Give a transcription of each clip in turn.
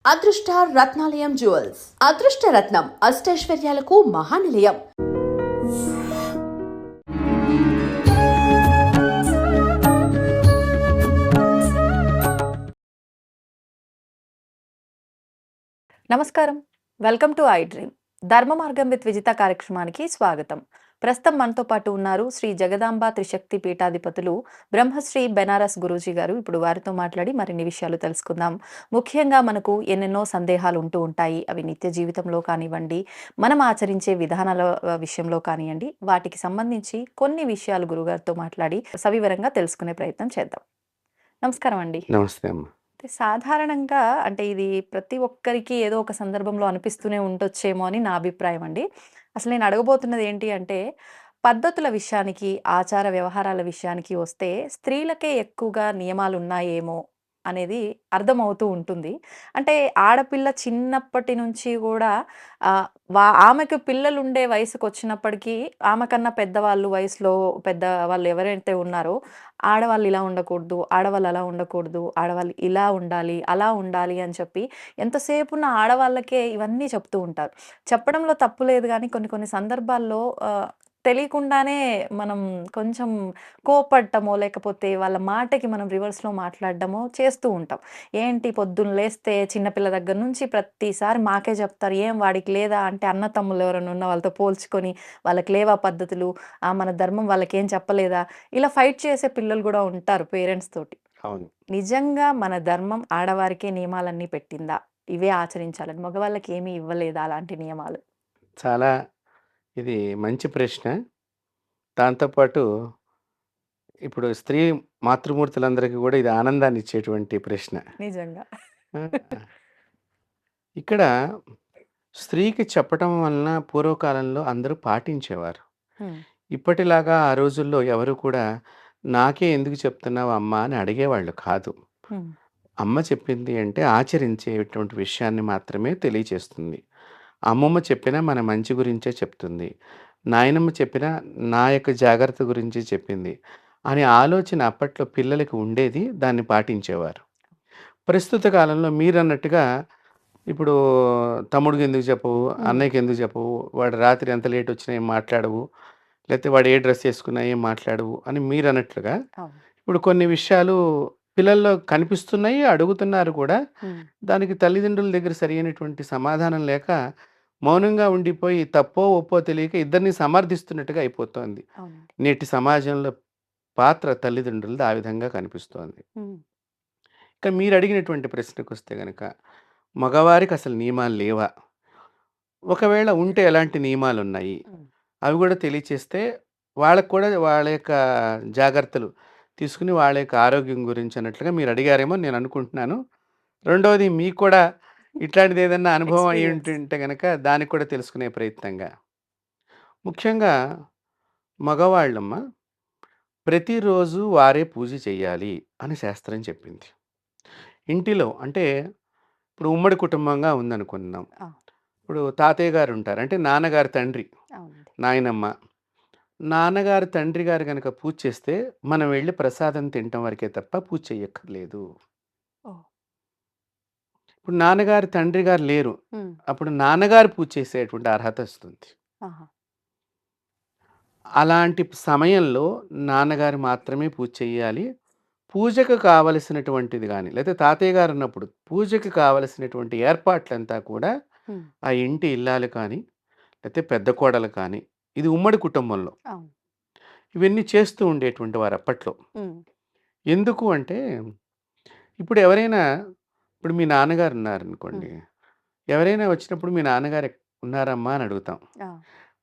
అదృష్ట రత్నాలయం జ్యువెల్స్ అదృష్ట రత్నం అష్టైశ్వర్యాలకు మహానిలయం. నమస్కారం, వెల్కమ్ టు ఐ డ్రీమ్. ధర్మ మార్గం విత్ విజిత కార్యక్రమానికి స్వాగతం. ప్రస్తుతం మనతో పాటు ఉన్నారు శ్రీ జగదాంబ త్రిశక్తి పీఠాధిపతులు బ్రహ్మశ్రీ బెనారస్ గురూజీ గారు. ఇప్పుడు వారితో మాట్లాడి మరిన్ని విషయాలు తెలుసుకుందాం. ముఖ్యంగా మనకు ఎన్నెన్నో సందేహాలు ఉంటూ ఉంటాయి. అవి నిత్య జీవితంలో కానివ్వండి, మనం ఆచరించే విధానాల విషయంలో కానివ్వండి, వాటికి సంబంధించి కొన్ని విషయాలు గురుగారితో మాట్లాడి సవివరంగా తెలుసుకునే ప్రయత్నం చేద్దాం. నమస్కారం అండి. నమస్తే అమ్మ. సాధారణంగా అంటే ఇది ప్రతి ఒక్కరికి ఏదో ఒక సందర్భంలో అనిపిస్తూనే ఉండొచ్చేమో అని నా అభిప్రాయం అండి. అసలు నేను అడగబోతున్నది ఏంటి అంటే, పద్ధతుల విషయానికి, ఆచార వ్యవహారాల విషయానికి వస్తే స్త్రీలకే ఎక్కువగా నియమాలున్నాయేమో అనేది అర్థమవుతూ ఉంటుంది. అంటే ఆడపిల్ల చిన్నప్పటి నుంచి గూడా ఆమెకు పిల్లలుండే వయసుకొచ్చినప్పటికీ, ఆమె కన్నా పెద్దవాళ్ళు వయసులో పెద్దవాళ్ళు ఎవరైతే ఉన్నారో, ఆడవాళ్ళు ఇలా ఉండకూడదు, ఆడవాళ్ళు అలా ఉండకూడదు, ఆడవాళ్ళు ఇలా ఉండాలి, అలా ఉండాలి అని చెప్పి ఎంతసేపున్న ఆడవాళ్ళకే ఇవన్నీ చెప్తూ ఉంటారు. చెప్పడంలో తప్పు లేదు గానీ, కొన్ని కొన్ని సందర్భాల్లో తెలియకుండానే మనం కొంచెం కోపడ్డమో, లేకపోతే వాళ్ళ మాటకి మనం రివర్స్‌లో మాట్లాడడమో చేస్తూ ఉంటాం. ఏంటి పొద్దున్న లేస్తే చిన్నపిల్ల దగ్గర నుంచి ప్రతిసారి మాకే చెప్తారు. "ఏం వాడికి లేదా?" అంటే అన్న తమ్ముళ్ళు ఎవరైనా ఉన్న వాళ్ళతో పోల్చుకొని, "వాళ్ళకి లేవా పద్ధతులు? మన ధర్మం వాళ్ళకేం చెప్పలేదా?" ఇలా ఫైట్ చేసే పిల్లలు గూడా ఉంటారు పేరెంట్స్ తోటి. అవును. నిజంగా మన ధర్మం ఆడవారికే నియమాలన్నీ పెట్టిందా? ఇవే ఆచరించాలని. మగవాళ్ళకి ఏమీ ఇవ్వలేదా అలాంటి నియమాలు? చాలా ఇది మంచి ప్రశ్న. దాంతో పాటు ఇప్పుడు స్త్రీ మాతృమూర్తులందరికీ గూడా ఇది ఆనందాన్నిచ్చేటువంటి ప్రశ్న. నిజంగా. ఆ! ఇక్కడ స్త్రీకి చెప్పటం వలన పూర్వకాలంలో అందరూ పాటించేవారు. హ్మ్. ఇప్పటిలాగా ఆ రోజుల్లో ఎవరు కూడా నాకే ఎందుకు చెప్తున్నావు అమ్మా అని అడిగేవాళ్ళు కాదు. హ్మ్. అమ్మ చెప్పింది అంటే ఆచరించేటువంటి విషయాన్ని మాత్రమే తెలియచేస్తుంది. అమ్మమ్మ చెప్పినా మన మంచి గురించే చెప్తుంది. నాయనమ్మ చెప్పినా నా యొక్క జాగ్రత్త గురించే చెప్పింది అనే ఆలోచన అప్పట్లో పిల్లలకి ఉండేది. దాన్ని పాటించేవారు. ప్రస్తుత కాలంలో మీరన్నట్టుగా ఇప్పుడు తమ్ముడికి ఎందుకు చెప్పవు? హ్మ్. అన్నయ్యకి ఎందుకు చెప్పవు? వాడు రాత్రి ఎంత లేట్ వచ్చినా ఏం మాట్లాడవు. లేతే వాడు ఏ డ్రెస్ ఏసుకున్నా ఏం మాట్లాడవు అని మీరన్నట్లుగా అవును. ఇప్పుడు కొన్ని విషయాలు పిల్లల్లో కనిపిస్తున్నాయి. అడుగుతున్నారు కూడా. హ్మ్. దానికి తల్లిదండ్రుల దగ్గర సరైనటువంటి సమాధానం లేక మౌనంగా ఉండిపోయి తప్పో, ఒప్పో తెలియక ఇద్దరిని సమర్థిస్తున్నట్టుగా అయిపోతోంది. అవునండి. నేటి సమాజంలో పాత్ర తల్లిదండ్రులది ఆ విధంగా కనిపిస్తోంది. హ్మ్. ఇక మీరడిగినటువంటి ప్రశ్నకొస్తే గనక మగవారికి అసలు నియమాలు లేవా? ఒకవేళ ఉంటే ఎలాంటి నియమాలున్నాయి? హ్మ్. అవి గూడా తెలియచేస్తే వాళ్ళకి కూడా వాళ్ళ యొక్క జాగ్రత్తలు తీసుకొని వాళ్ళ యొక్క ఆరోగ్యం గురించి అన్నట్లుగా మీరు అడిగారేమో అని నేను అనుకుంటున్నాను. రెండోది మీకు కూడా ఇట్లాంటిదేదన్నా అనుభవం అయ్యి ఎక్స్‌పీరియన్స్. ఉంటుంటే గనక దానికి కూడా తెలుసుకునే ప్రయత్నంగా. ముఖ్యంగా మగవాళ్ళమ్మ ప్రతిరోజు వారే పూజ చెయ్యాలి అని శాస్త్రం చెప్పింది. ఇంటిలో అంటే ఇప్పుడు ఉమ్మడి కుటుంబంగా ఉందనుకుందాం. ఆ! ఇప్పుడు తాతయ్య గారుంటారు. అంటే నాన్నగారి తండ్రి, అవునండి. నాయనమ్మ. నాన్నగారు, తండ్రి గారు గనక పూజ చేస్తే మనం వెళ్లి ప్రసాదం తినటం వరకే తప్ప పూజ చెయ్యక్కర్లేదు. ఓహ్! ఇప్పుడు నాన్నగారు, తండ్రి గారు లేరు. హ్మ్. అప్పుడు నాన్నగారు పూజ చేసేటువంటి అర్హత వస్తుంది. ఆహా! అలాంటి సమయంలో నాన్నగారు మాత్రమే పూజ చెయ్యాలి. పూజకు కావలసినటువంటిది గాని, లేతే తాతయ్య గారున్నప్పుడు పూజకి కావలసినటువంటి ఏర్పాట్లంతా కూడా హ్మ్. ఆ ఇంటి ఇల్లాలు కానీ, లేతే పెద్ద కోడలు కానీ, ఇది ఉమ్మడి కుటుంబంలో. అవును. ఇవన్నీ చేస్తూ ఉండేటువంటి వారు అప్పట్లో. హ్మ్. ఎందుకు అంటే, ఇప్పుడు ఎవరైనా ఇప్పుడు మీ నాన్నగారు హ్మ్. ఉన్నారనుకోండి. ఎవరైనా వచ్చినప్పుడు మీ నాన్నగారు ఉన్నారమ్మా అని అడుగుతాం. ఆ!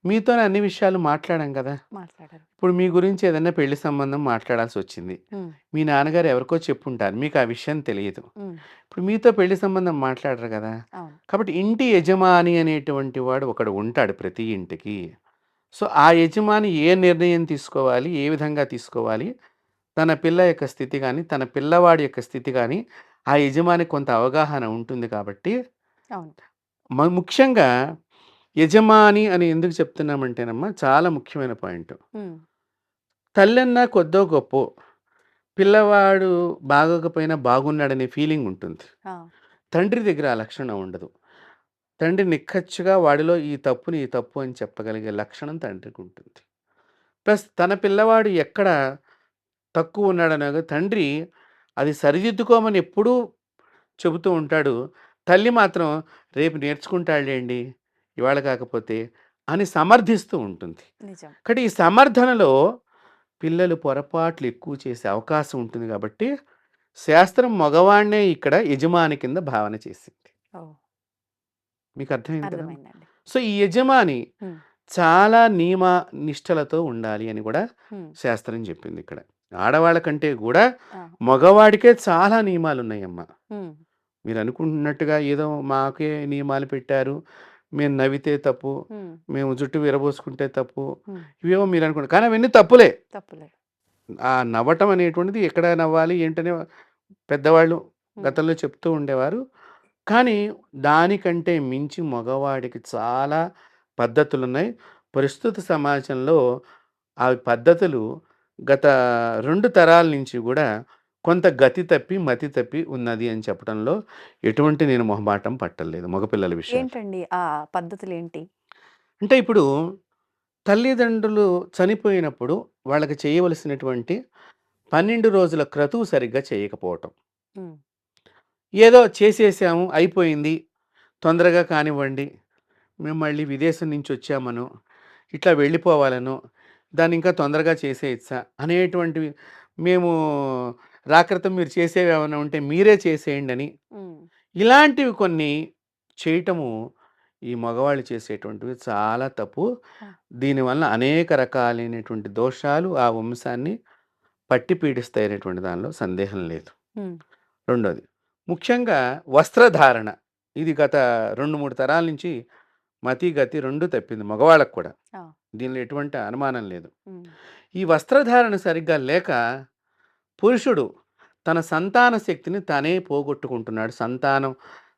మీతోనే అన్ని విషయాలు మాట్లాడాం కదా! మాట్లాడారు. ఇప్పుడు మీ గురించి ఏదన్నా పెళ్లి సంబంధం మాట్లాడాల్సొచ్చింది. హ్మ్. మీ నాన్నగారు ఎవరికో చెప్పుంటారు. మీకు ఆ విషయం తెలీదు. హ్మ్. ఇప్పుడు మీతో పెళ్లి సంబంధం మాట్లాడరు గదా! అవును. కాబట్టి ఇంటి యజమాని అనేటువంటి వాడు ఒకడు ఉంటాడు ప్రతి ఇంటికి. సో, ఆ యజమాని ఏ నిర్ణయం తీసుకోవాలి? ఏ విధంగా తీసుకోవాలి? తన పిల్ల యొక్క స్థితి గాని, తన పిల్లవాడి యొక్క స్థితి గాని, ఆ యజమానికి కొంత అవగాహన ఉంటుంది కాబట్టి, అవును. ముఖ్యంగా యజమాని అని ఎందుకు చెప్తున్నామంటేనమ్మా చాలా ముఖ్యమైన పాయింట్. హ్మ్. తల్లన్నా కొద్దో గొప్పో పిల్లవాడు బాగోకపోయినా బాగున్నాడనే ఫీలింగ్ ఉంటుంది. ఆ! తండ్రి దగ్గర ఆ లక్షణం ఉండదు. తండ్రి నిక్కచ్చిగా వాడిలో ఈ తప్పుని ఈ తప్పు అని చెప్పగలిగే లక్షణం తండ్రికి ఉంటుంది. ప్లస్ తన పిల్లవాడు ఎక్కడ తక్కువ ఉన్నాడనగా తండ్రి అది సరిదిద్దుకోమని ఎప్పుడూ చెబుతూ ఉంటాడు. తల్లి మాత్రం రేపు నేర్చుకుంటాడులెండి ఇవాళ కాకపోతే అని సమర్థిస్తూ ఉంటుంది. నిజం. కాబట్టి ఈ సమర్థనలో పిల్లలు పొరపాట్లు ఎక్కువ చేసే అవకాశం ఉంటుంది కాబట్టి శాస్త్రం మగవాడినే ఇక్కడ యజమాని కింద భావన చేసింది. ఓహ్! మీకు అర్థమైంది కదా! అర్థమైందండి. సో, ఈ యజమాని హ్మ్. చాలా నియమ నిష్టలతో ఉండాలి అని కూడా హ్మ్. శాస్త్రం చెప్పింది ఇక్కడ. ఆడవాళ్ళ కంటే కూడా ఆ! మగవాడికే చాలా నియమాలున్నాయమ్మా. హ్మ్. మీరు అనుకుంటున్నట్టుగా ఏదో మాకే నియమాలు పెట్టారు. మేము నవ్వితే తప్పు. హ్మ్. మేము జుట్టు విరబోసుకుంటే తప్పు. హ్మ్. ఇవేమో మీరు అనుకుంటారు. కానీ అవన్నీ తప్పులే. తప్పులే. ఆ నవ్వటం అనేటువంటిది ఎక్కడ నవ్వాలి ఏంటనే పెద్దవాళ్ళు హ్మ్. గతంలో చెప్తూ ఉండేవారు. కానీ దానికంటే మించి మగవాడికి చాలా పద్ధతులున్నాయి. ప్రస్తుత సమాజంలో ఆ పద్ధతులు గత 2 తరాల నుంచి గూడా కొంత గతి తప్పి, మతి తప్పి ఉన్నది అని చెప్పడంలో ఎటువంటి నేను మొహమాటం పట్టలేదు మగపిల్లల విషయాలు. ఏంటండి ఆ పద్ధతులేంటి? అంటే ఇప్పుడు తల్లిదండ్రులు చనిపోయినప్పుడు వాళ్ళకి చేయవలసినటువంటి 12 రోజుల క్రతువు సరిగ్గా చేయకపోవటం. హ్మ్. ఏదో చేసేసాము అయిపోయింది. తొందరగా కానివ్వండి. మేము మళ్ళీ విదేశం నుంచి వచ్చామనో, ఇట్లా వెళ్ళిపోవాలనో, దాన్ని ఇంకా తొందరగా చేసేయచ్చా అనేటువంటివి మేము రాకృతం మీరు చేసేవేమన్నా ఉంటే మీరే చేసేయండని, హ్మ్. ఇలాంటివి కొన్ని చేయటము ఈ మగవాళ్ళు చేసేటువంటివి చాలా తప్పు. ఆ! దీనివల్ల అనేక రకాలైనటువంటి దోషాలు ఆ వంశాన్ని పట్టి పీడిస్తాయనేటువంటి దానిలో సందేహం లేదు. హ్మ్. రెండోది ముఖ్యంగా వస్త్రధారణ. ఇది గత 2, 3 తరాల నుంచి మతి, గతి 2 తప్పింది మగవాళ్ళకి కూడా. ఆ! దీనిలో ఎటువంటి అనుమానం లేదు. హ్మ్. ఈ వస్త్రధారణ సరిగ్గా లేక పురుషుడు తన సంతాన శక్తిని తానే పోగొట్టుకుంటున్నాడు. సంతానం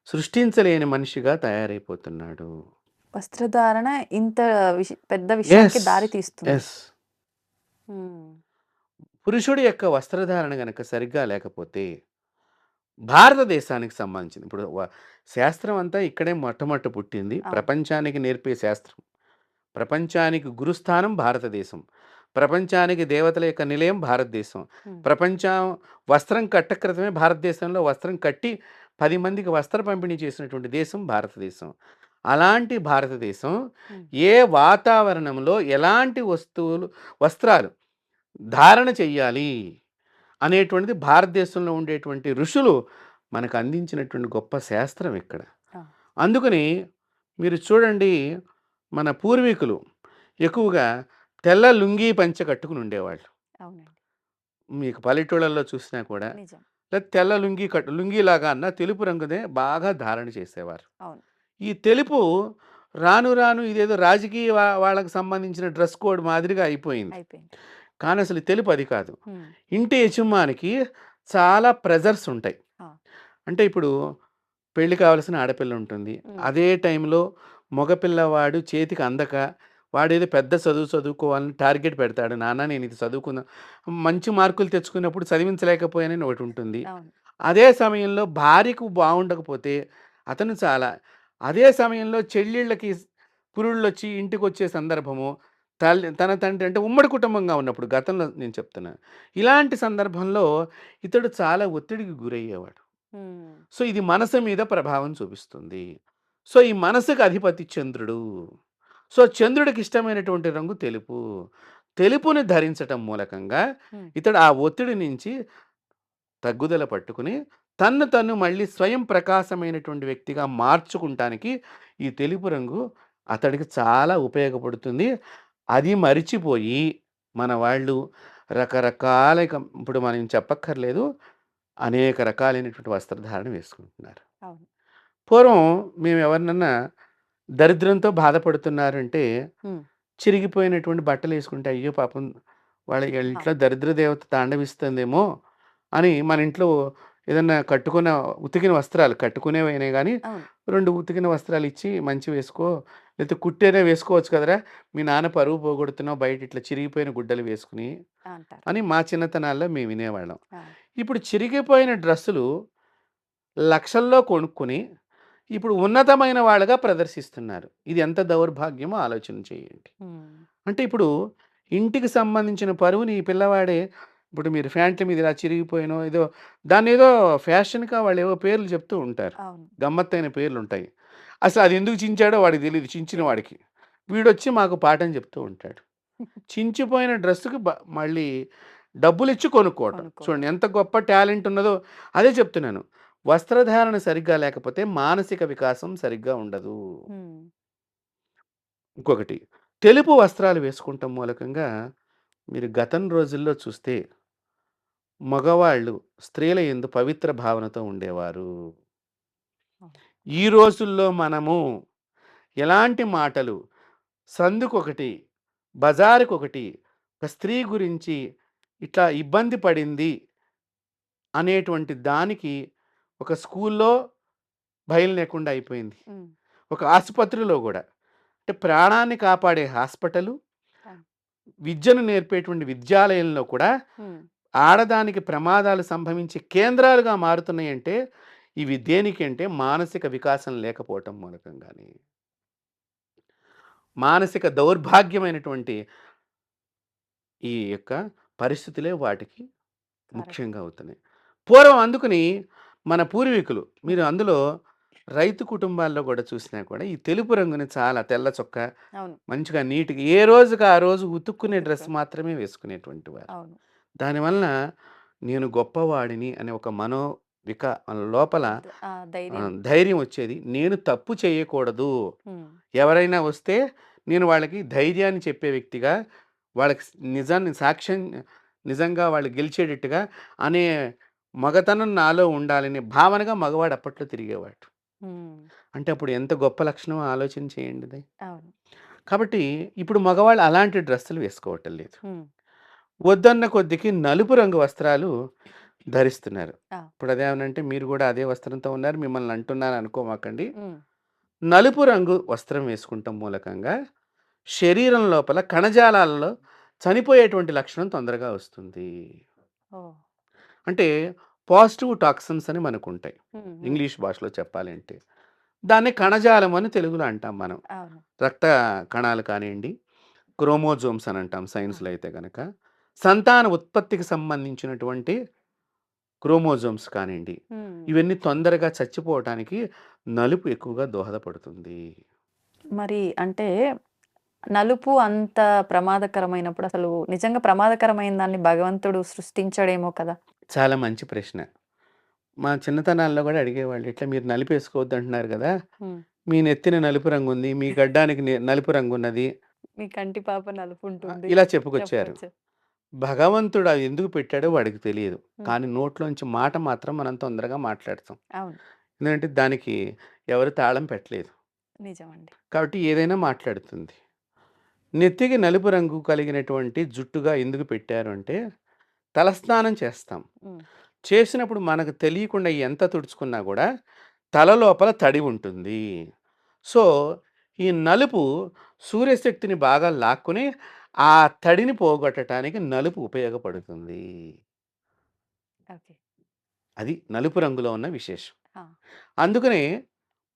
సృష్టించలేని మనిషిగా తయారైపోతున్నాడు. వస్త్రధారణ ఇంత పెద్ద విషయానికి యెస్. దారి తీస్తుంది. యెస్. హ్మ్. పురుషుడి యొక్క వస్త్రధారణ గనక సరిగ్గా లేకపోతే భారతదేశానికి సంబంధించింది. ఇప్పుడు శాస్త్రం అంతా ఇక్కడే మొట్టమొదట పుట్టింది. అవును. ప్రపంచానికి నేర్పే శాస్త్రం. ప్రపంచానికి గురుస్థానం భారతదేశం. ప్రపంచానికి దేవతల యొక్క నిలయం భారతదేశం. హ్మ్. ప్రపంచం వస్త్రం కట్టక్రితమే భారతదేశంలో వస్త్రం కట్టి 10 మందికి వస్త్ర పంపిణీ చేసినటువంటి దేశం భారతదేశం. అలాంటి భారతదేశం హ్మ్. ఏ వాతావరణంలో ఎలాంటి వస్త్రాలు ధారణ చెయ్యాలి అనేటువంటిది భారతదేశంలో ఉండేటువంటి ఋషులు మనకు అందించినటువంటి గొప్ప శాస్త్రం ఇక్కడ. ఆ! అందుకని మీరు చూడండి మన పూర్వీకులు ఎక్కువగా తెల్ల లుంగీ పంచె కట్టుకుని ఉండేవాళ్ళు. అవునండి. మీకు పల్లెటూళ్ళల్లో చూసినా కూడా నిజం. లేదా తెల్ల లుంగీలాగా అన్న తెలుపు రంగునే బాగా ధారణ చేసేవారు. అవును. ఈ తెలుపు రాను రాను ఇదేదో రాజకీయ వాళ్ళకి సంబంధించిన డ్రెస్ కోడ్ మాదిరిగా అయిపోయింది. అయిపోయింది. కానీ అసలు తెలుపు అది కాదు. హ్మ్. ఇంటి యజమానికి చాలా ప్రెజర్స్ ఉంటాయి. ఆ! అంటే ఇప్పుడు పెళ్లి కావాల్సిన ఆడపిల్ల ఉంటుంది. హ్మ్. అదే టైంలో మగపిల్లవాడు చేతికి అందక వాడేదో పెద్ద చదువు చదువుకోవాలని టార్గెట్ పెడతాడు. నాన్న నేను ఇది చదువుకున్నా మంచి మార్కులు తెచ్చుకున్నప్పుడు చదివించలేకపోయానని ఒకటి ఉంటుంది. అవును. అదే సమయంలో భార్యకు బాగుండకపోతే అతను చాలా అదే సమయంలో చెల్లెళ్ళకి పురుళ్ళొచ్చి ఇంటికొచ్చే సందర్భము తన తండ్రి అంటే ఉమ్మడి కుటుంబంగా ఉన్నప్పుడు గతంలో నేను చెప్తున్నాను. ఇలాంటి సందర్భంలో ఇతడు చాలా ఒత్తిడికి గురయ్యేవాడు. హ్మ్. సో, ఇది మనసు మీద ప్రభావం చూపిస్తుంది. సో, ఈ మనసుకి అధిపతి చంద్రుడు. సో, చంద్రుడికి ఇష్టమైనటువంటి రంగు తెలుపు. తెలుపుని ధరించటం మూలకంగా హ్మ్. ఇతడు ఆ ఒత్తిడి నుంచి తగ్గుదల పట్టుకుని తన్ను మళ్ళీ స్వయం ప్రకాశమైనటువంటి వ్యక్తిగా మార్చుకుంటానికి ఈ తెలుపు రంగు అతడికి చాలా ఉపయోగపడుతుంది. అది మరిచిపోయి మన వాళ్ళు రకరకాల ఇప్పుడు మనం చెప్పక్కర్లేదు. అనేక రకాలైనటువంటి వస్త్రధారణ వేసుకుంటున్నారు. అవును. పూర్వం మేము ఎవరినన్నా దరిద్రంతో బాధపడుతున్నారంటే హ్మ్. చిరిగిపోయినటువంటి బట్టలేసుకుంటే, అయ్యో పాపం వాళ్ళ ఆ! ఇంట్లో దరిద్ర దేవత తాండవిస్తుందేమో అని మన ఇంట్లో ఏదన్నా కట్టుకున్న ఉతికిన వస్త్రాలు కట్టుకునేవైనా గానీ, అవును. 2 ఉతికిన వస్త్రాలిచ్చి మంచివి వేసుకో, లేతే కుట్టైనా వేసుకోవచ్చు కదరా! మీ నాన్న పరువు పోగొడుతున్నావు బయట ఇట్లా చిరిగిపోయిన గుడ్డలు వేసుకొని అంటారు. అని మా చిన్నతనాల్లో మేము వినేవాళ్ళం. ఆ! ఇప్పుడు చిరిగిపోయిన డ్రెస్సులు లక్షల్లో కొనుక్కొని ఇప్పుడు ఉన్నతమైన వాళ్ళుగా ప్రదర్శిస్తున్నారు. ఇది ఎంత దౌర్భాగ్యమో ఆలోచన చేయండి. హ్మ్. అంటే ఇప్పుడు ఇంటికి సంబంధించిన పరువుని ఈ పిల్లవాడే ఇప్పుడు మీరు ఫ్యాంట్ల మీద ఇలా చిరిగిపోయినో ఏదో దాన్నేదో ఫ్యాషన్‌గా వాళ్ళేవో పేర్లు చెప్తూ ఉంటారు. అవును. గమ్మత్తైన పేర్లుంటాయి. అసలు అది ఎందుకు చించాడో వాడికి తెలీదు చించిన వాడికి. వీడొచ్చి మాకు పాఠం చెప్తూ ఉంటాడు. చించిపోయిన డ్రెస్‌కి మళ్ళీ డబ్బులిచ్చి కొనుక్కోవటం. కొనుక్కోవడం. చూడండి ఎంత గొప్ప టాలెంట్ ఉన్నదో. అదే చెప్తున్నాను. వస్త్రధారణ సరిగ్గా లేకపోతే మానసిక వికాసం సరిగ్గా ఉండదు. హ్మ్. ఇంకొకటి తెలుపు వస్త్రాలు వేసుకుంటం మూలకంగా మీరు గతం రోజుల్లో చూస్తే మగవాళ్ళు స్త్రీల యందు పవిత్ర భావనతో ఉండేవారు. అవును. ఈ రోజుల్లో మనము ఎలాంటి మాటలు సందుకొకటి, బజారుకొకటి, ఒక స్త్రీ గురించి ఇట్లా ఇబ్బంది పడింది అనేటువంటి దానికి ఒక స్కూల్లో భయం లేకుండా అయిపోయింది. హ్మ్. ఒక ఆసుపత్రిలో గూడా. అంటే ప్రాణాన్ని కాపాడే హాస్పిటలు, అవును. విద్యను నేర్పేటువంటి విద్యాలయంలో కూడా హ్మ్. ఆడదానికి ప్రమాదాలు సంభవించే కేంద్రాలుగా మారుతున్నాయంటే ఇవి దేనికంటే మానసిక వికాసం లేకపోవటం మూలకంగానే. మానసిక దౌర్భాగ్యమైనటువంటి ఈ యొక్క పరిస్థితులే వాటికి కరెక్ట్. ముఖ్యంగా అవుతున్నాయి. పూర్వం అందుకని మన పూర్వీకులు మీరు అందులో రైతు కుటుంబాల్లో కూడా చూసినా కూడా ఈ తెలుపు రంగుని చాలా తెల్ల చొక్కా అవును. మంచిగా నీట్‌గా ఏ రోజుకి ఆ రోజు ఉతుక్కునే డ్రెస్ ఉతుక్కొని. మాత్రమే వేసుకునేటువంటి వారు. అవును. దానివలన నేను గొప్పవాడిని అనే ఒక లోపల ధైర్యం. ధైర్యం వచ్చేది. నేను తప్పు చేయకూడదు. హ్మ్. ఎవరైనా వస్తే నేను వాళ్ళకి ధైర్యాన్ని చెప్పే వ్యక్తిగా, వాళ్ళకి నిజంగా వాళ్ళు గెలిచేటట్టుగా అనే మగతనం నాలో ఉండాలనే భావనగా మగవాడు అప్పట్లో తిరిగేవాడు. హ్మ్. అంటే అప్పుడు ఎంత గొప్ప లక్షణమో ఆలోచన చేయండిది. అవును. కాబట్టి ఇప్పుడు మగవాళ్ళు అలాంటి డ్రెస్సులు వేసుకోవటం లేదు. హ్మ్. వద్దన్న కొద్దికి నలుపు రంగు వస్త్రాలు ధరిస్తున్నారు. ఆ! ఇప్పుడు అదేమనంటే మీరు గూడా అదే వస్త్రంతో ఉన్నారు. మిమ్మల్ని అంటున్నాను అనుకోమాకండి. హ్మ్. నలుపు రంగు వస్త్రం వేసుకుంటం మూలకంగా శరీరం లోపల కణజాలాలలో చనిపోయేటువంటి లక్షణం తొందరగా వస్తుంది. ఓహ్! అంటే పాజిటివ్ టాక్సిన్స్ అని మనకుంటాయి. హ్మ్. హ్మ్. ఇంగ్లీష్ భాషలో చెప్పాలంటే. దాన్ని కణజాలం అని తెలుగులో అంటాం మనం. అవును. రక్త కణాలు కానియండి, క్రోమోజోమ్స్ అని అంటాం ఆ! సైన్స్‌లో అయితే గనక. సంతాన ఉత్పత్తికి సంబంధించినటువంటి క్రోమోజోమ్స్ కానియండి, హ్మ్. ఇవన్నీ తొందరగా చచ్చిపోవటానికి నలుపు ఎక్కువగా దోహదపడుతుంది. మరి అంటే నలుపు అంత ప్రమాదకరమైనప్పుడు అసలు నిజంగా ప్రమాదకరమైన దాన్ని భగవంతుడు సృష్టించాడేమో కదా! చాలా మంచి ప్రశ్న. మా చిన్నతనాల్లో గూడా అడిగేవాళ్ళు. ఇట్లా మీరు నలుపేసుకోవద్దు అంటున్నారు గదా! హ్మ్. మీ నెత్తిన నలుపు రంగుంది. మీ గడ్డానికి నలుపు రంగున్నది. మీ కంటి పాప నలుపుంటుంది. ఇలా చెప్పుకొచ్చారు. చెప్పొచ్చు. భగవంతుడు అది ఎందుకు పెట్టాడో వాడికి తెలీదు. హ్మ్. కానీ నోట్లోంచి మాట మాత్రం మనం తొందరగా మాట్లాడతాం. అవును. ఎందుకంటే దానికి ఎవరు తాళం పెట్టలేదు. నిజమండి. కాబట్టి ఏదైనా మాట్లాడుతుంది. నెత్తికి నలుపు రంగు కలిగినటువంటి జుట్టుగా ఎందుకు పెట్టారు అంటే, తలస్నానం చేస్తాం. హ్మ్. చేసినప్పుడు మనకు తెలియకుండా ఎంత తుడుచుకున్నా గూడా, తల లోపల తడి ఉంటుంది. సో, ఈ నలుపు సూర్యశక్తిని బాగా లాక్కొని, ఆ తడిని పోగొట్టటానికి నలుపు ఉపయోగపడుతుంది. ఓకే. అది నలుపు రంగులో ఉన్న విశేషం. ఆ! అందుకనే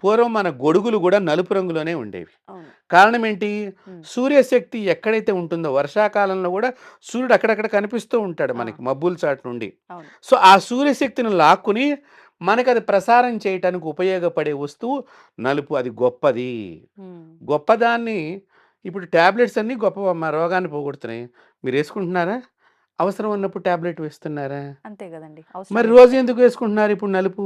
పూర్వం మన గొడుగులు గూడా నలుపు రంగులోనే ఉండేవి. అవును. కారణం ఏంటి? హ్మ్. సూర్యశక్తి ఎక్కడైతే ఉంటుందో వర్షాకాలంలో గూడా సూర్యుడు అక్కడక్కడ కనిపిస్తూ ఉంటాడు ఆ! మనకి మబ్బుల చాటు నుండి. అవును. సో, ఆ సూర్యశక్తిని లాక్కుని మనకది ప్రసారం చేయటానికి ఉపయోగపడే వస్తువు నలుపు. అది గొప్పది. హ్మ్. గొప్పదాన్ని ఇప్పుడు టాబ్లెట్స్ అన్నీ గొప్ప రోగాన్ని పోగొడుతున్నాయి. మీరేసుకుంటున్నారా? అవసరం ఉన్నప్పుడు టాబ్లెట్ వేస్తున్నారా? అంతే గదండీ. అవసరం మరి రోజు లేనప్పుడు. ఎందుకు వేసుకుంటున్నారు ఇప్పుడు నలుపు?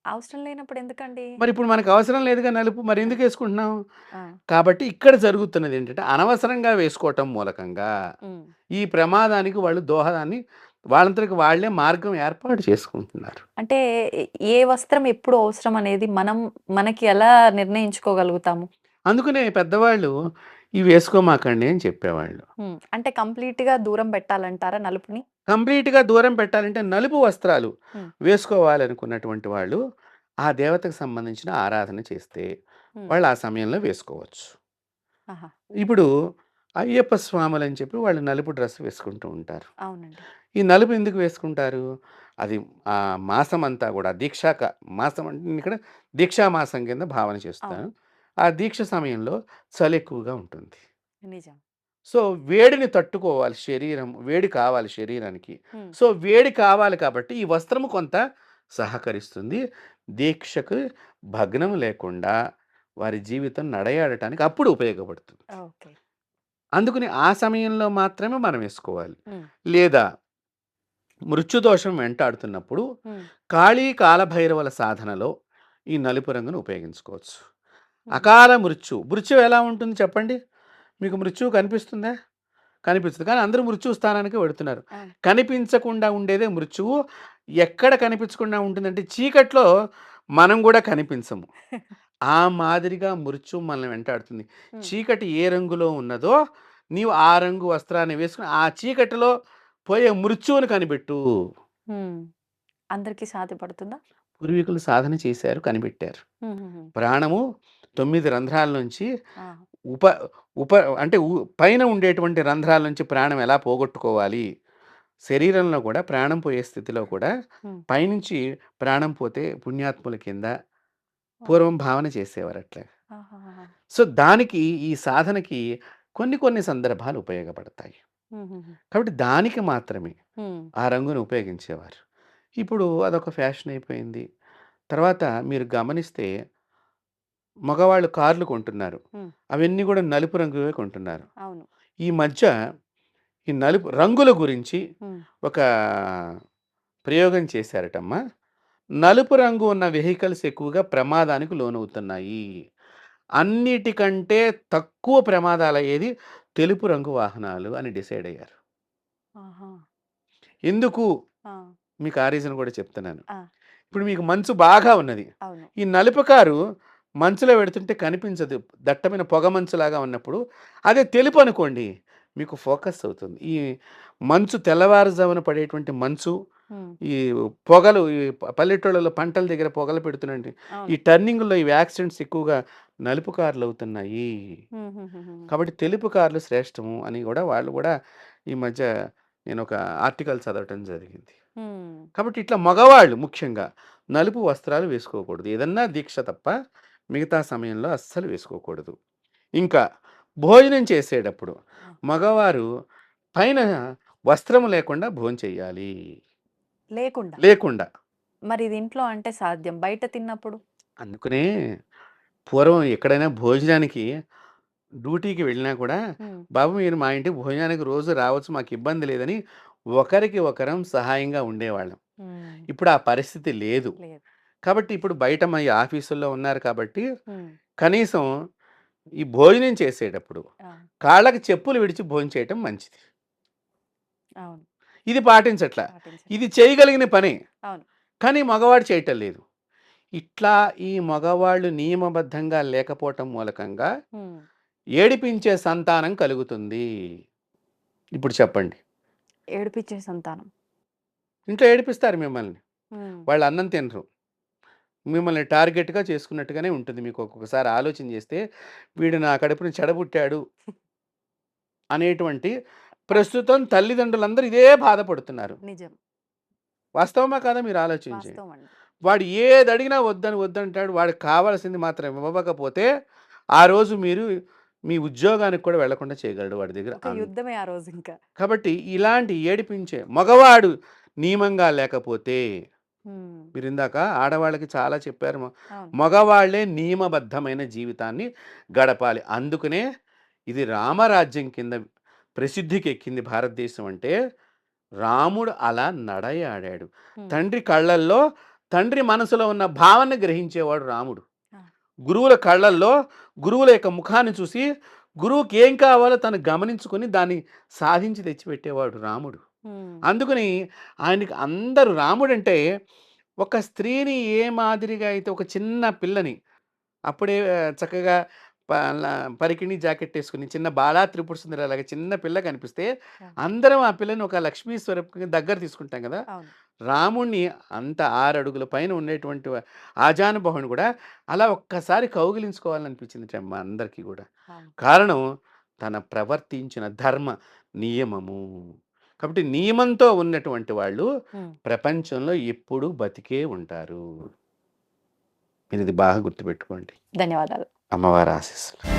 అవసరం లేనప్పుడు ఎందుకండి? మరిప్పుడు మనకు అవసరం లేదుగా నలుపు. మరెందుకేసుకుంటున్నాం? ఆ! కాబట్టి ఇక్కడ జరుగుతున్నదేంటంటే, అనవసరంగా వేసుకోవటం మూలకంగా, హ్మ్. ఈ ప్రమాదానికి వాళ్ళు వాళ్ళంతరికి వాళ్ళే మార్గం ఏర్పాటు చేసుకుంటున్నారు. అంటే ఏ ఏ వస్త్రం ఎప్పుడు అవసరం అనేది మనకి ఎలా నిర్ణయించుకోగలుగుతాము? అందుకనే పెద్దవాళ్ళు ఇవి వేసుకోమాకండి అని చెప్పేవాళ్ళు. హ్మ్. అంటే కంప్లీట్‌గా దూరం పెట్టాలంటారా నలుపుని? కంప్లీట్‌గా దూరం పెట్టాలంటే నలుపు వస్త్రాలు హ్మ్. వేసుకోవాలనుకున్నటువంటి వాళ్ళు, ఆ దేవతకు సంబంధించిన ఆరాధన చేస్తే, హ్మ్. వాళ్ళు ఆ సమయంలో వేసుకోవచ్చు. ఆహా! ఇప్పుడు అయ్యప్ప స్వాములని చెప్పి వాళ్ళు నలుపు డ్రెస్ వేసుకుంటూ ఉంటారు. అవునండి. ఈ నలుపు ఎందుకు వేసుకుంటారు? అది మాసం అంతా కూడా మాసం అంటే నేను ఇక్కడ దీక్షా మాసం కింద భావన చేస్తాను. అవును. ఆ దీక్ష సమయంలో చలి ఎక్కువగా ఉంటుంది. నిజం. సో, వేడిని తట్టుకోవాలి శరీరం. వేడి కావాలి శరీరానికి. హ్మ్. సో, వేడి కావాలి కాబట్టి ఈ వస్త్రము కొంత సహకరిస్తుంది. దీక్షకు భగ్నం లేకుండా వారి జీవితం నడయాడటానికి అప్పుడు ఉపయోగపడుతుంది. ఓకే. అందుకని ఆ సమయంలో మాత్రమే మనం వేసుకోవాలి. హ్మ్. లేదా మృత్యుదోషం వెంటాడుతున్నప్పుడు హ్మ్. కాళీ కాలభైరవుల సాధనలో ఈ నలుపు రంగును ఉపయోగించుకోవచ్చు. హ్మ్. అకాల మృత్యు ఎలా ఉంటుంది చెప్పండి? మీకు మృత్యువు కనిపిస్తుందా? కనిపిస్తుంది. కానీ అందరూ మృత్యు స్థానానికే వెడుతున్నారు. అవును. కనిపించకుండా ఉండేదే మృత్యువు. ఎక్కడ కనిపించకుండా ఉంటుందంటే చీకట్లో మనం గూడా కనిపించము. ఆ మాదిరిగా మృత్యువు మనల్ని వెంటాడుతుంది. హ్మ్. చీకటి ఏ రంగులో ఉన్నదో నీవు ఆ రంగు వస్త్రాన్ని వేసుకొని ఆ చీకటిలో పోయే మృత్యువుని కనిపెట్టు. హ్మ్. అందరికీ సాధ్యపడుతుందా? పూర్వీకులు సాధన చేశారు, కనిపెట్టారు. హుహుహు. ప్రాణము 9 రంధ్రాల నుంచి ఆ! ఉప ఉప అంటే పైన ఉండేటువంటి రంధ్రాల నుంచి ప్రాణం ఎలా పోగొట్టుకోవాలి? శరీరంలో కూడా ప్రాణం పోయే స్థితిలో కూడా హ్మ్. పైనుంచి ప్రాణం పోతే పుణ్యాత్ముల కింద ఓహ్! పూర్వం భావన చేసేవారు అట్లా. ఆహాహాహా! సో, దానికి ఈ సాధనకి కొన్ని సందర్భాలు ఉపయోగపడతాయి. హుహుహు. కాబట్టి దానికి మాత్రమే హ్మ్. ఆ రంగును ఉపయోగించేవారు. ఇప్పుడు అదొక ఫ్యాషన్ అయిపోయింది. తర్వాత మీరు గమనిస్తే మగవాళ్ళు కార్లు కొంటున్నారు. హ్మ్. అవన్నీ కూడా నలుపు రంగువే కొంటున్నారు. అవును. ఈ మధ్య ఈ నలుపు రంగుల గురించి హ్మ్. ఒక ప్రయోగం చేశారటమ్మా. నలుపు రంగు ఉన్న వెహికల్స్ ఎక్కువగా ప్రమాదానికి లోనవుతున్నాయి. అన్నిటికంటే తక్కువ ప్రమాదాలయ్యేది తెలుపు రంగు వాహనాలు అని డిసైడ్ అయ్యారు. ఆహా! ఎందుకు? ఆ! మీకు ఆ రీజన్ కూడా చెప్తున్నాను. ఆ! ఇప్పుడు మీకు మంచు బాగా ఉన్నది. అవును. ఈ నలుపు కారు మంచులో వెడుతుంటే కనిపించదు. దట్టమైన పొగ మంచులాగా ఉన్నప్పుడు. అదే తెలుపు అనుకోండి మీకు ఫోకస్ అవుతుంది. ఈ మంచు తెల్లవారుజామున పడేటువంటి మంచు, హ్మ్. ఈ పొగలు ఈ పల్లెటూళ్ళలో పంటల దగ్గర పొగలు పెడుతున్నాండి. ఈ అవును. టర్నింగ్‌లో ఇవి యాక్సిడెంట్స్ ఎక్కువగా నలుపు కార్లు అవుతున్నాయి. హుహుహుహు. కాబట్టి తెలుపు కార్లు శ్రేష్టము అని గూడా వాళ్ళు గూడా ఈ మధ్య నేనొక ఆర్టికల్ చదవటం జరిగింది. హ్మ్. కాబట్టి ఇట్లా మగవాళ్ళు ముఖ్యంగా నలుపు వస్త్రాలు వేసుకోకూడదు. ఏదన్నా దీక్ష తప్ప మిగతా సమయంలో అస్సలు వేసుకోకూడదు. ఇంకా భోజనం చేసేటప్పుడు ఆ! మగవారు పైన వస్త్రము లేకుండా భోంచేయాలి. లేకుండా. లేకుండా. మరి ఇది ఇంట్లో అంటే సాధ్యం. బయట తిన్నప్పుడు? అందుకనే పూర్వం ఎక్కడైనా భోజనానికి డ్యూటీకి వెళ్ళినా కూడా, హ్మ్. బాబు మీరు మా ఇంటికి భోజనానికి రోజు రావచ్చు మాకు ఇబ్బంది లేదని ఒకరికి ఒకరం సహాయంగా ఉండేవాళ్ళం. హ్మ్. ఇప్పుడు ఆ పరిస్థితి లేదు. లేదు. కాబట్టి ఇప్పుడు బయట ఈ ఆఫీసుల్లో ఉన్నారు కాబట్టి హ్మ్. కనీసం ఈ భోజనం చేసేటప్పుడు ఆ! కాళ్ళకి చెప్పులు విడిచి భోంచేయటం మంచిది. అవును. ఇది పాటించట్లా. పాటించండి. ఇది చేయగలిగిన పనే. అవును. కానీ మగవాడు చేయటం లేదు. ఇట్లా ఈ మగవాళ్ళు నియమబద్ధంగా లేకపోవటం మూలకంగా హ్మ్. ఏడిపించే సంతానం కలుగుతుంది. ఇప్పుడు చెప్పండి. ఏడిపిచ్చే సంతానం. ఇంట్లో ఏడిపిస్తారు మిమ్మల్ని. హ్మ్. వాళ్ళు అన్నం తినరు. మిమ్మల్ని టార్గెట్‌గా చేసుకున్నట్టుగానే ఉంటుంది. మీకు ఒక్కొక్కసారి ఆలోచన చేస్తే వీడు నా కడుపున చెడబుట్టాడు అనేటువంటి ఆ! ప్రస్తుతం తల్లిదండ్రులందరూ ఇదే బాధపడుతున్నారు. నిజం. వాస్తవమా కాదా మీరు ఆలోచించండి. వాస్తవం అండి. వాడు ఏదడిగినా వద్దంటాడు. వాడికి కావాల్సింది మాత్రం ఇవ్వకపోతే ఆ రోజు మీరు మీ ఉద్యోగానికి కూడా వెళ్ళకుండా చేయగలడు వాడి దగ్గర ఒక యుద్ధమే ఆ రోజింక. కాబట్టి ఇలాంటి ఏడిపించే మగవాడు నియమంగా లేకపోతే హ్మ్. మీరిందాక ఆడవాళ్ళకి చాలా చెప్పారు. అవును. మగవాళ్ళే నియమబద్ధమైన జీవితాన్ని గడపాలి. అందుకనే ఇది రామరాజ్యం కింద ప్రసిద్ధికి ఎక్కింది భారతదేశం అంటే, రాముడు అలా నడయాడాడు. హ్మ్. తండ్రి కళ్ళల్లో తండ్రి మనసులో ఉన్న భావన గ్రహించేవాడు రాముడు. ఆ! గురువుల కళ్ళల్లో గురువుల యొక్క ముఖాన్ని చూసి గురువుకి ఏం కావాలో తను గమనించుకొని దాన్ని సాధించి తెచ్చిపెట్టేవాడు రాముడు. హ్మ్. అందుకని ఆయనకి అందరూ రాముడంటే ఒక స్త్రీని ఏ మాదిరిగా అయితే ఒక చిన్న పిల్లని అప్పుడే చక్కగా పరికిణి జాకెట్ వేసుకుని చిన్న బాలా త్రిపుర సుందరి అలాగా చిన్న పిల్ల కనిపిస్తే ఆ! అందరం ఆ పిల్లని ఒక లక్ష్మీ స్వరూపంగా దగ్గర తీసుకుంటాం కదా. అవును. రాముణ్ణి అంత 6 అడుగుల పైన ఉండేటువంటి ఆజానుబాహుని కూడా అలా ఒక్కసారి కౌగిలించుకోవాలనిపించింది మా అందరికీ కూడా. అవును. కారణం తన ప్రవర్తించిన ధర్మ నియమము. కాబట్టి నియమంతో ఉన్నటువంటి వాళ్ళు హ్మ్. ప్రపంచంలో ఎప్పుడూ బతికే ఉంటారు. మీరు ఇది బాగా గుర్తుపెట్టుకోండి. ధన్యవాదాలు. అమ్మవారి ఆశీస్సులు.